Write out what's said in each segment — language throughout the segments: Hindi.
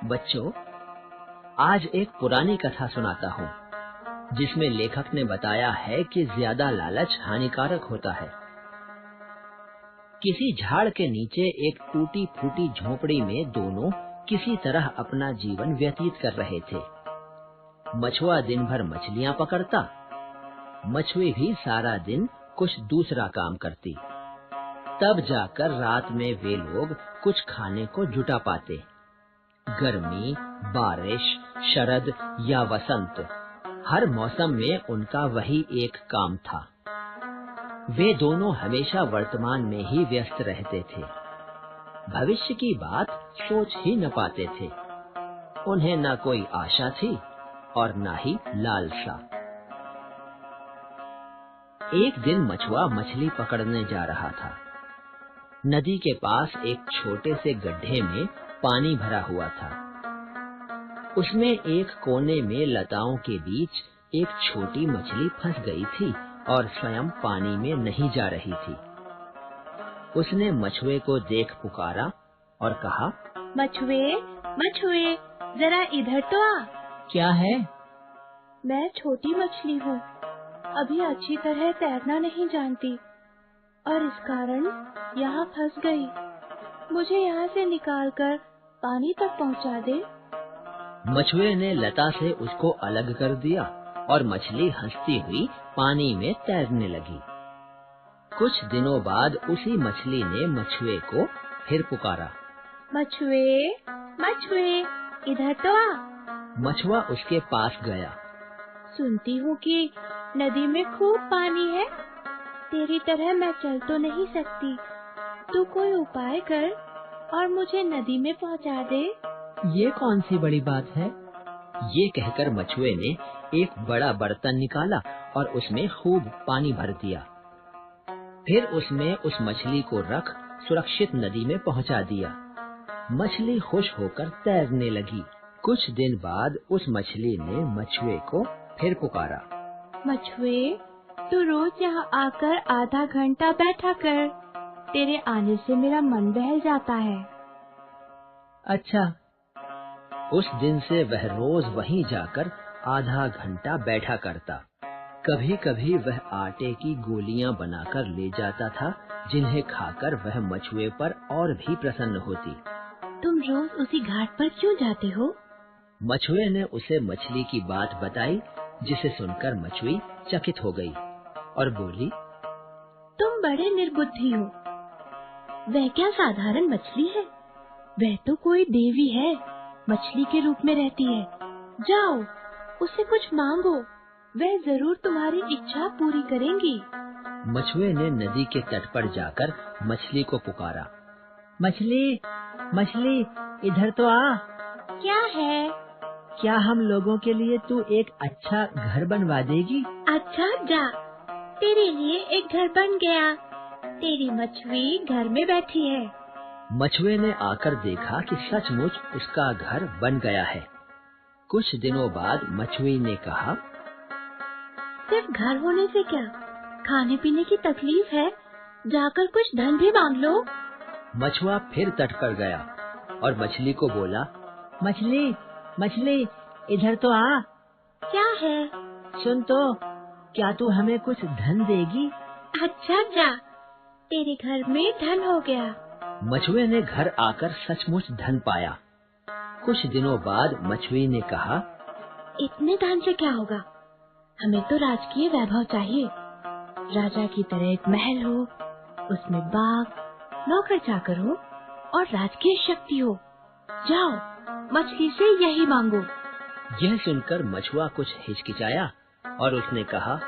बच्चों, आज एक पुरानी कथा सुनाता हूँ, जिसमें लेखक ने बताया है कि ज्यादा लालच हानिकारक होता है। किसी झाड़ के नीचे एक टूटी फूटी झोपड़ी में दोनों किसी तरह अपना जीवन व्यतीत कर रहे थे। मछुआ दिन भर मछलियां पकड़ता, मछुए भी सारा दिन कुछ दूसरा काम करती। तब जाकर रात में वे लोग कुछ खाने को जुटा पाते। गर्मी, बारिश, शरद या वसंत, हर मौसम में उनका वही एक काम था। वे दोनों हमेशा वर्तमान में ही व्यस्त रहते थे। भविष्य की बात सोच ही न पाते थे। उन्हें न कोई आशा थी और न ही लालसा। एक दिन मछुआ मछली पकड़ने जा रहा था। नदी के पास एक छोटे से गड्ढे में पानी भरा हुआ था। उसमें एक कोने में लताओं के बीच एक छोटी मछली फंस गई थी और स्वयं पानी में नहीं जा रही थी। उसने मछुए को देख पुकारा और कहा, मछुए, मछुए, जरा इधर तो आ। क्या है? मैं छोटी मछली हूँ, अभी अच्छी तरह तैरना नहीं जानती और इस कारण यहाँ फंस गई। मुझे यहाँ से निकालकर पानी तक पहुँचा दे। मछुए ने लता से उसको अलग कर दिया और मछली हंसती हुई पानी में तैरने लगी। कुछ दिनों बाद उसी मछली ने मछुए को फिर पुकारा, मछुए, मछुए, इधर तो आ। मछुआ उसके पास गया। सुनती हूँ कि नदी में खूब पानी है। तेरी तरह मैं चल तो नहीं सकती। तू कोई उपाय कर और मुझे नदी में पहुँचा दे। ये कौन सी बड़ी बात है? ये कहकर मछुए ने एक बड़ा बर्तन निकाला और उसमें खूब पानी भर दिया। फिर उसमें उस मछली को रख सुरक्षित नदी में पहुंचा दिया। मछली खुश होकर तैरने लगी। कुछ दिन बाद उस मछली ने मछुए को फिर पुकारा, मछुए, तू रोज यहाँ आकर आधा घंटा बैठा कर। तेरे आने से मेरा मन बहल जाता है। अच्छा। उस दिन से वह रोज वहीं जाकर आधा घंटा बैठा करता। कभी कभी वह आटे की गोलियां बनाकर ले जाता था, जिन्हें खाकर वह मछुए पर और भी प्रसन्न होती। तुम रोज उसी घाट पर क्यों जाते हो? मछुए ने उसे मछली की बात बताई, जिसे सुनकर मछली चकित हो गई और बोली, तुम बड़े निर्बुद्धि हो। वह क्या साधारण मछली है? वह तो कोई देवी है, मछली के रूप में रहती है। जाओ, उससे कुछ मांगो, वह जरूर तुम्हारी इच्छा पूरी करेंगी। मछुए ने नदी के तट पर जाकर मछली को पुकारा, मछली, मछली, इधर तो आ। क्या है? क्या हम लोगों के लिए तू एक अच्छा घर बनवा देगी? अच्छा, जा, तेरे लिए एक घर बन गया। तेरी मछली घर में बैठी है। मछुए ने आकर देखा कि सचमुच उसका घर बन गया है। कुछ दिनों बाद मछुए ने कहा, सिर्फ घर होने से क्या, खाने पीने की तकलीफ है, जाकर कुछ धन भी मांग लो। मछुआ फिर तट पर गया और मछली को बोला, मछली, मछली, इधर तो आ। क्या है? सुन तो, क्या तू हमें कुछ धन देगी? अच्छा, जा, तेरे घर में धन हो गया। मछुए ने घर आकर सचमुच धन पाया। कुछ दिनों बाद मछुए ने कहा, इतने धन से क्या होगा? हमें तो राजकीय वैभव चाहिए। राजा की तरह एक महल हो, उसमें बाग, नौकर चाकर हो और राजकीय शक्ति हो। जाओ, मछली से यही मांगो। यह सुनकर मछुआ कुछ हिचकिचाया और उसने कहा,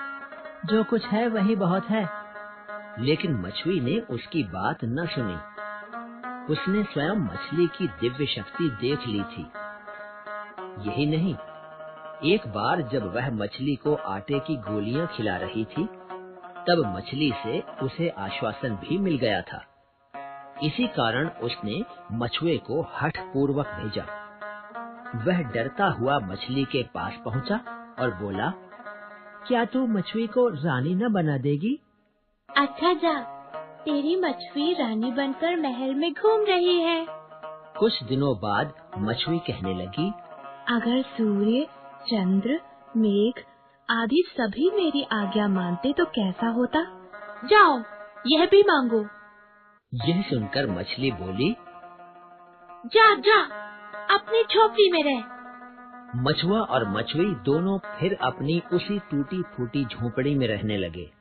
जो कुछ है वही बहुत है। लेकिन मछली ने उसकी बात न सुनी। उसने स्वयं मछली की दिव्य शक्ति देख ली थी। यही नहीं, एक बार जब वह मछली को आटे की गोलियां खिला रही थी, तब मछली से उसे आश्वासन भी मिल गया था। इसी कारण उसने मछुए को हठ पूर्वक भेजा। वह डरता हुआ मछली के पास पहुंचा और बोला, क्या तू मछली को रानी न बना देगी? अच्छा, जा, तेरी मछली रानी बनकर महल में घूम रही है। कुछ दिनों बाद मछली कहने लगी, अगर सूर्य, चंद्र, मेघ आदि सभी मेरी आज्ञा मानते तो कैसा होता? जाओ, यह भी मांगो। यह सुनकर मछली बोली, जा जा, अपनी झोपड़ी में रह। मछुआ और मछली दोनों फिर अपनी उसी टूटी फूटी झोपड़ी में रहने लगे।